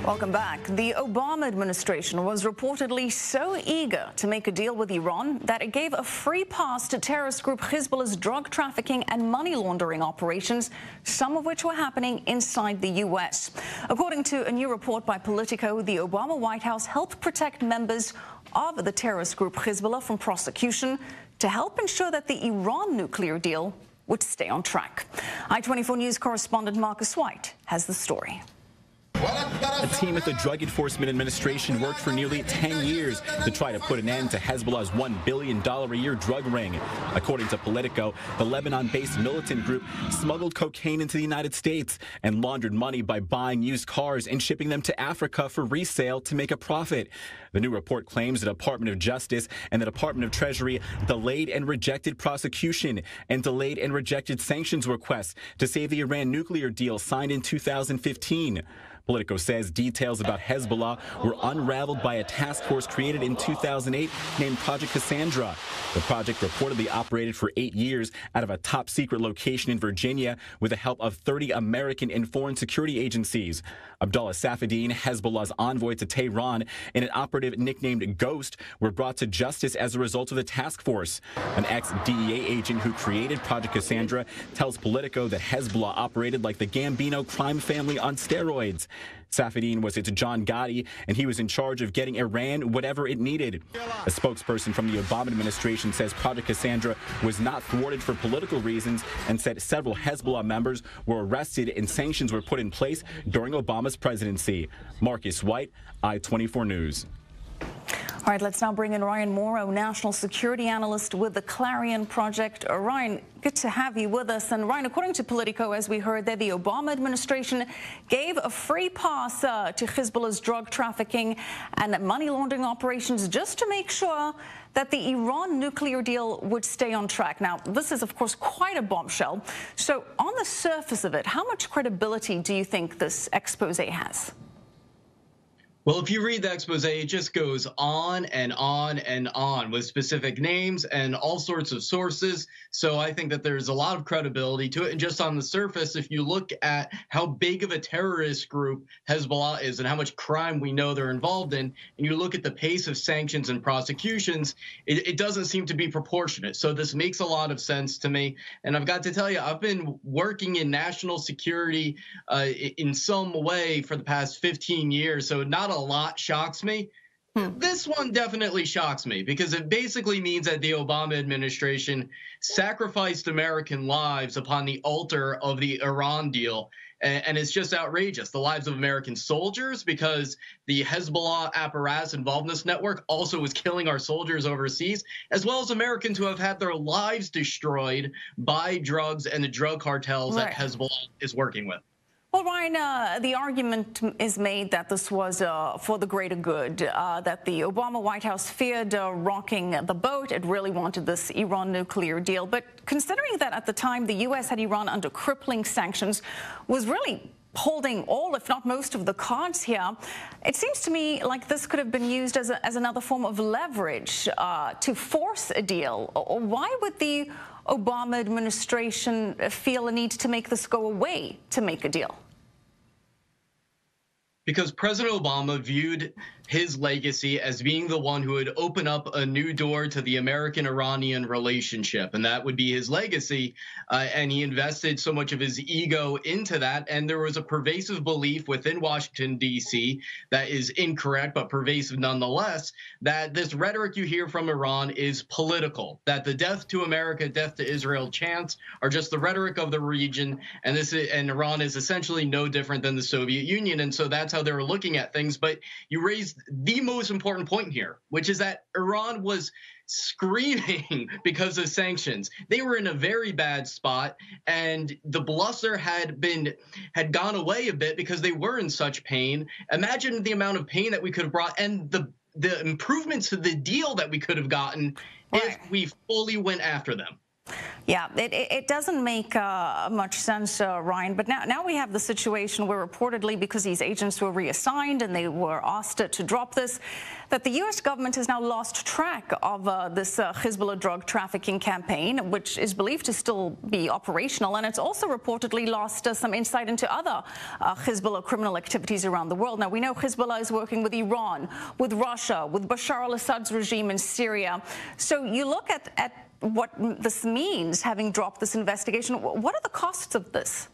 Welcome back. The Obama administration was reportedly so eager to make a deal with Iran that it gave a free pass to terrorist group Hezbollah's drug trafficking and money laundering operations, some of which were happening inside the U.S. According to a new report by Politico, the Obama White House helped protect members of the terrorist group Hezbollah from prosecution to help ensure that the Iran nuclear deal would stay on track. I-24 News correspondent Marcus White has the story. A team at the Drug Enforcement Administration worked for nearly 10 years to try to put an end to Hezbollah's $1 billion a year drug ring. According to Politico, the Lebanon-based militant group smuggled cocaine into the United States and laundered money by buying used cars and shipping them to Africa for resale to make a profit. The new report claims the Department of Justice and the Department of Treasury delayed and rejected prosecution and delayed and rejected sanctions requests to save the Iran nuclear deal signed in 2015. Politico says details about Hezbollah were unraveled by a task force created in 2008 named Project Cassandra. The project reportedly operated for 8 years out of a top-secret location in Virginia with the help of 30 American and foreign security agencies. Abdullah Safadine, Hezbollah's envoy to Tehran, and an operative nicknamed Ghost were brought to justice as a result of the task force. An ex-DEA agent who created Project Cassandra tells Politico that Hezbollah operated like the Gambino crime family on steroids. Safadine was its John Gotti, and he was in charge of getting Iran whatever it needed. A spokesperson from the Obama administration says Project Cassandra was not thwarted for political reasons and said several Hezbollah members were arrested and sanctions were put in place during Obama's presidency. Marcus White, I-24 News. All right, let's now bring in Ryan Mauro, national security analyst with the Clarion Project. Ryan, good to have you with us. And Ryan, according to Politico, as we heard there, the Obama administration gave a free pass to Hezbollah's drug trafficking and money laundering operations just to make sure that the Iran nuclear deal would stay on track. Now, this is, of course, quite a bombshell. So on the surface of it, how much credibility do you think this expose has? Well, if you read the expose, it just goes on and on and on with specific names and all sorts of sources. So I think that there's a lot of credibility to it. And just on the surface, if you look at how big of a terrorist group Hezbollah is and how much crime we know they're involved in, and you look at the pace of sanctions and prosecutions, it doesn't seem to be proportionate. So this makes a lot of sense to me. And I've got to tell you, I've been working in national security in some way for the past 15 years. So not a lot shocks me. This one definitely shocks me because it basically means that the Obama administration sacrificed American lives upon the altar of the Iran deal. And it's just outrageous. The lives of American soldiers, because the Hezbollah apparatus involved in this network also was killing our soldiers overseas, as well as Americans who have had their lives destroyed by drugs and the drug cartels that Hezbollah is working with. Well, Ryan, the argument is made that this was for the greater good, that the Obama White House feared rocking the boat. It really wanted this Iran nuclear deal. But considering that at the time the U.S. had Iran under crippling sanctions, was really holding all, if not most, of the cards here, it seems to me like this could have been used as another form of leverage to force a deal. Why would the Obama administration feel a need to make this go away to make a deal? Because President Obama viewed his legacy as being the one who would open up a new door to the American-Iranian relationship, and that would be his legacy. And he invested so much of his ego into that, and there was a pervasive belief within Washington, D.C. that is incorrect, but pervasive nonetheless, that this rhetoric you hear from Iran is political, that the death to America, death to Israel chants are just the rhetoric of the region, and Iran is essentially no different than the Soviet Union, and so that's how they were looking at things. But you raised the most important point here, which is that Iran was screaming because of sanctions. They were in a very bad spot, and the bluster had gone away a bit because they were in such pain. Imagine the amount of pain that we could have brought and the improvements to the deal that we could have gotten if we fully went after them. Yeah, it doesn't make much sense, Ryan. But now we have the situation where reportedly, because these agents were reassigned and they were asked to drop this, that the U.S. government has now lost track of this Hezbollah drug trafficking campaign, which is believed to still be operational. And it's also reportedly lost some insight into other Hezbollah criminal activities around the world. Now, we know Hezbollah is working with Iran, with Russia, with Bashar al-Assad's regime in Syria. So you look at what this means, having dropped this investigation. What are the costs of this?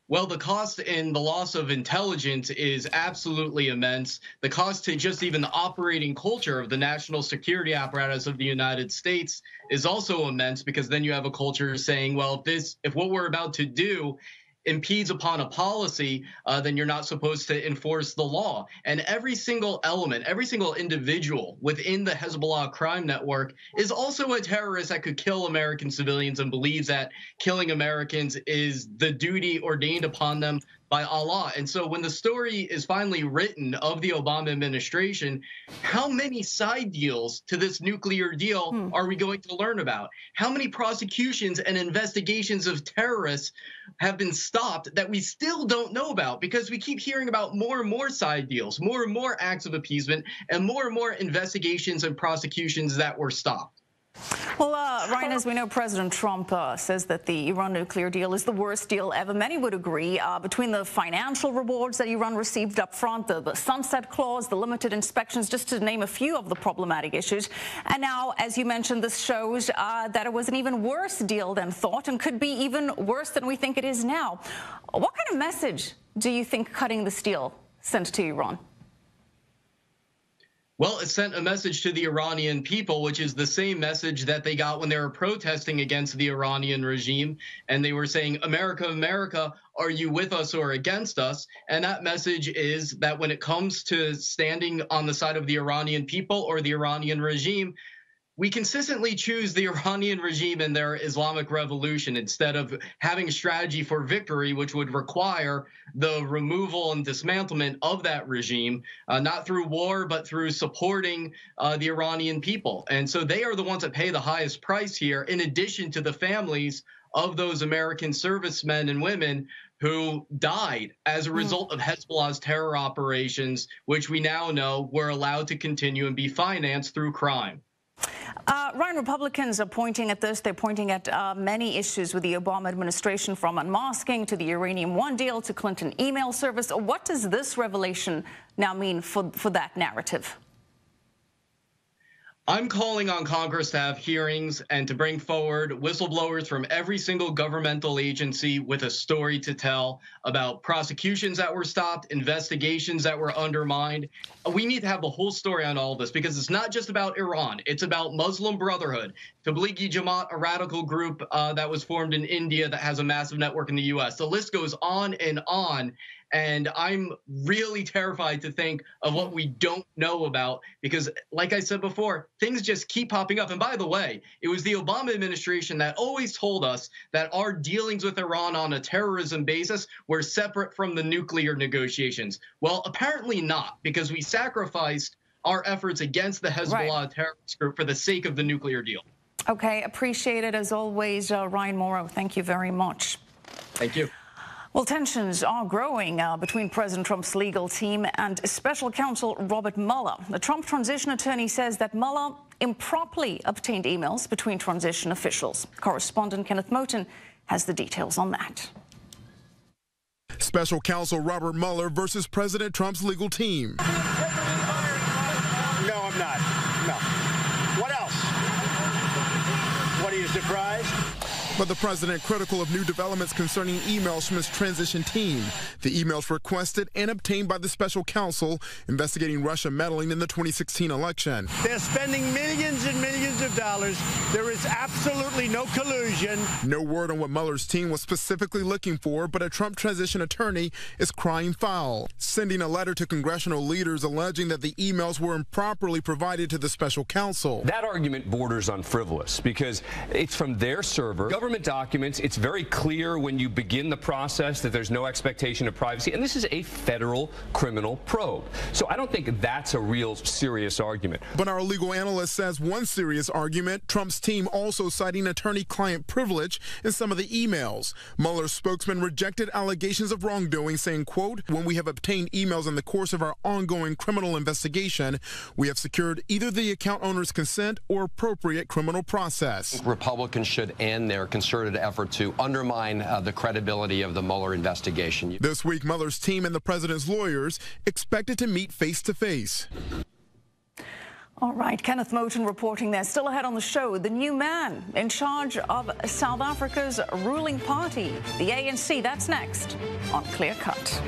Well, the cost in the loss of intelligence is absolutely immense. The cost to just even the operating culture of the national security apparatus of the United States is also immense, because then you have a culture saying, well, if what we're about to do impedes upon a policy, then you're not supposed to enforce the law. And every single element, every single individual within the Hezbollah crime network is also a terrorist that could kill American civilians and believes that killing Americans is the duty ordained upon them by Allah. And so when the story is finally written of the Obama administration, how many side deals to this nuclear deal are we going to learn about? How many prosecutions and investigations of terrorists have been stopped that we still don't know about? Because we keep hearing about more and more side deals, more and more acts of appeasement, and more investigations and prosecutions that were stopped. Well, Ryan, as we know, President Trump says that the Iran nuclear deal is the worst deal ever. Many would agree. Between the financial rewards that Iran received up front, the sunset clause, the limited inspections, just to name a few of the problematic issues. And now, as you mentioned, this shows that it was an even worse deal than thought and could be even worse than we think it is now. What kind of message do you think cutting this deal sent to Iran? Well, it sent a message to the Iranian people, which is the same message that they got when they were protesting against the Iranian regime. And they were saying, America, America, are you with us or against us? And that message is that when it comes to standing on the side of the Iranian people or the Iranian regime, we consistently choose the Iranian regime and their Islamic revolution instead of having a strategy for victory, which would require the removal and dismantlement of that regime, not through war, but through supporting the Iranian people. And so they are the ones that pay the highest price here, in addition to the families of those American servicemen and women who died as a result of Hezbollah's terror operations, which we now know were allowed to continue and be financed through crime. Ryan, Republicans are pointing at this. They're pointing at many issues with the Obama administration, from unmasking to the Uranium One deal to Clinton email service. What does this revelation now mean for that narrative? I'm calling on Congress to have hearings and to bring forward whistleblowers from every single governmental agency with a story to tell about prosecutions that were stopped, investigations that were undermined. We need to have the whole story on all of this, because it's not just about Iran. It's about Muslim Brotherhood, Tablighi Jamaat, a radical group that was formed in India that has a massive network in the U.S. The list goes on and on. And I'm really terrified to think of what we don't know about, because, like I said before, things just keep popping up. And by the way, it was the Obama administration that always told us that our dealings with Iran on a terrorism basis were separate from the nuclear negotiations. Well, apparently not, because we sacrificed our efforts against the Hezbollah terrorist group for the sake of the nuclear deal. Okay, appreciate it as always, Ryan Mauro. Thank you very much. Thank you. Well, tensions are growing between President Trump's legal team and special counsel Robert Mueller. The Trump transition attorney says that Mueller improperly obtained emails between transition officials. Correspondent Kenneth Moten has the details on that. Special counsel Robert Mueller versus President Trump's legal team. No, I'm not. No. What else? What, are you surprised? But the president critical of new developments concerning emails from his transition team. The emails requested and obtained by the special counsel investigating Russia meddling in the 2016 election. They're spending millions and millions of dollars. There is absolutely no collusion. No word on what Mueller's team was specifically looking for, but a Trump transition attorney is crying foul, sending a letter to congressional leaders alleging that the emails were improperly provided to the special counsel. That argument borders on frivolous because it's from their server. government documents, it's very clear when you begin the process that there's no expectation of privacy, and this is a federal criminal probe. So I don't think that's a real serious argument. But our legal analyst says one serious argument, Trump's team also citing attorney-client privilege in some of the emails. Mueller's spokesman rejected allegations of wrongdoing, saying, quote, when we have obtained emails in the course of our ongoing criminal investigation, we have secured either the account owner's consent or appropriate criminal process. Republicans should end their concerted effort to undermine the credibility of the Mueller investigation. This week, Mueller's team and the president's lawyers expected to meet face-to-face. All right, Kenneth Moten reporting there. Still ahead on the show, the new man in charge of South Africa's ruling party, the ANC. That's next on Clear Cut.